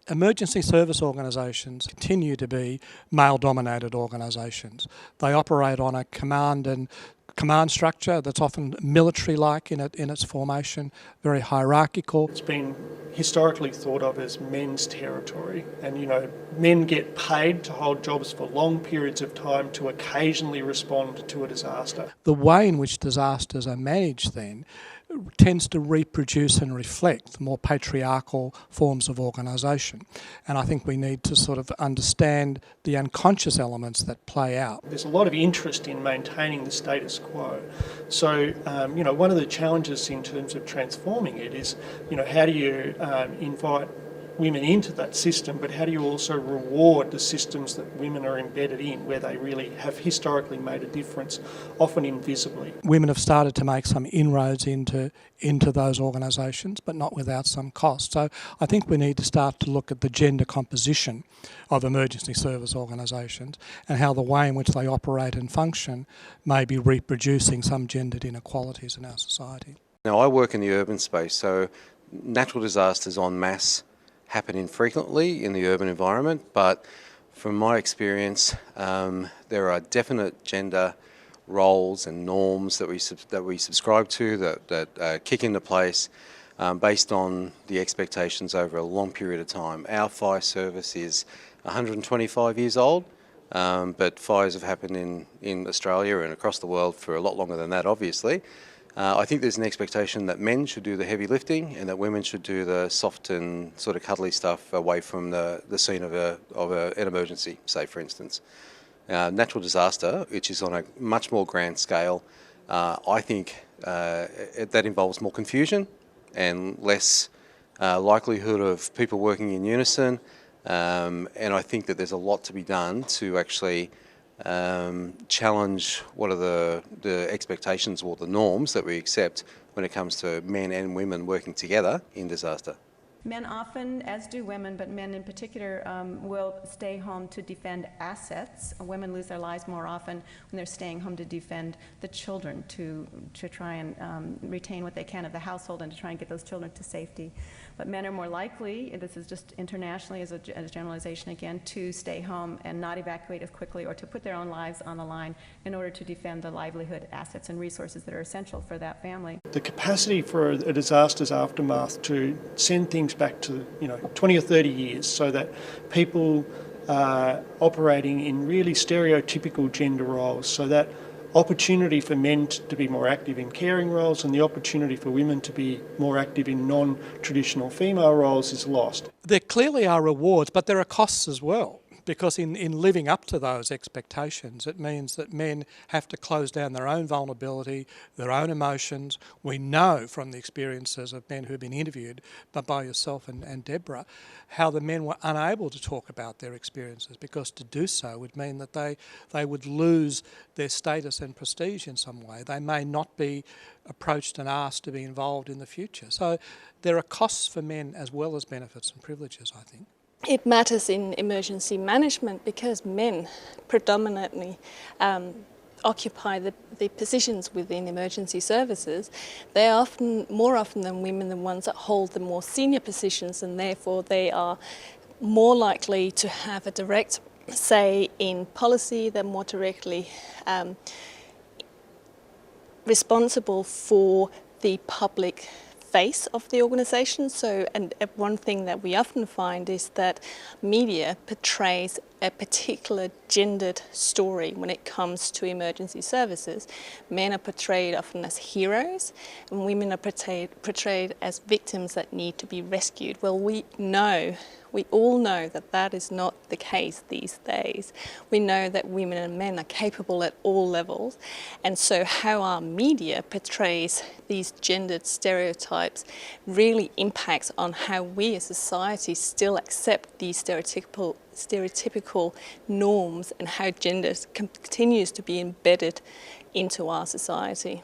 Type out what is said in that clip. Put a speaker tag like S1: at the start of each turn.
S1: Emergency service organisations continue to be male-dominated organisations. They operate on a command structure that's often military-like in its formation, very hierarchical.
S2: It's been historically thought of as men's territory, and men get paid to hold jobs for long periods of time to occasionally respond to a disaster.
S1: The way in which disasters are managed then tends to reproduce and reflect the more patriarchal forms of organisation. And I think we need to sort of understand the unconscious elements that play out.
S2: There's a lot of interest in maintaining the status quo. So, one of the challenges in terms of transforming it is, how do you invite women into that system, but how do you also reward the systems that women are embedded in, where they really have historically made a difference, often invisibly.
S1: Women have started to make some inroads into those organisations, but not without some cost. So I think we need to start to look at the gender composition of emergency service organisations and how the way in which they operate and function may be reproducing some gendered inequalities in our society.
S3: Now, I work in the urban space, so natural disasters en masse happen infrequently in the urban environment, but from my experience, there are definite gender roles and norms that we subscribe to that kick into place based on the expectations over a long period of time. Our fire service is 125 years old, but fires have happened in Australia and across the world for a lot longer than that, obviously. I think there's an expectation that men should do the heavy lifting and that women should do the soft and sort of cuddly stuff away from the scene of an emergency, say for instance. Natural disaster, which is on a much more grand scale, I think that involves more confusion and less likelihood of people working in unison, and I think that there's a lot to be done to actually challenge what are the expectations or the norms that we accept when it comes to men and women working together in disaster.
S4: Men often, as do women, but men in particular, will stay home to defend assets. Women lose their lives more often when they're staying home to defend the children, to try and retain what they can of the household and to try and get those children to safety. But men are more likely, this is just internationally as a generalization again, to stay home and not evacuate as quickly or to put their own lives on the line in order to defend the livelihood, assets and resources that are essential for that family.
S2: The capacity for a disaster's aftermath to send things back to 20 or 30 years so that people are operating in really stereotypical gender roles, so that opportunity for men to be more active in caring roles and the opportunity for women to be more active in non-traditional female roles is lost.
S1: There clearly are rewards, but there are costs as well. Because in living up to those expectations, it means that men have to close down their own vulnerability, their own emotions. We know from the experiences of men who've been interviewed, but by yourself and Deborah, how the men were unable to talk about their experiences because to do so would mean that they would lose their status and prestige in some way. They may not be approached and asked to be involved in the future. So there are costs for men as well as benefits and privileges, I think.
S5: It matters in emergency management because men predominantly occupy the positions within emergency services. They are more often than women the ones that hold the more senior positions, and therefore they are more likely to have a direct say in policy. They're more directly responsible for the public face of the organisation. So, and one thing that we often find is that media portrays a particular gendered story when it comes to emergency services. Men are portrayed often as heroes and women are portrayed as victims that need to be rescued. Well, we all know that that is not the case these days. We know that women and men are capable at all levels, and so how our media portrays these gendered stereotypes really impacts on how we as society still accept these stereotypical norms and how gender continues to be embedded into our society.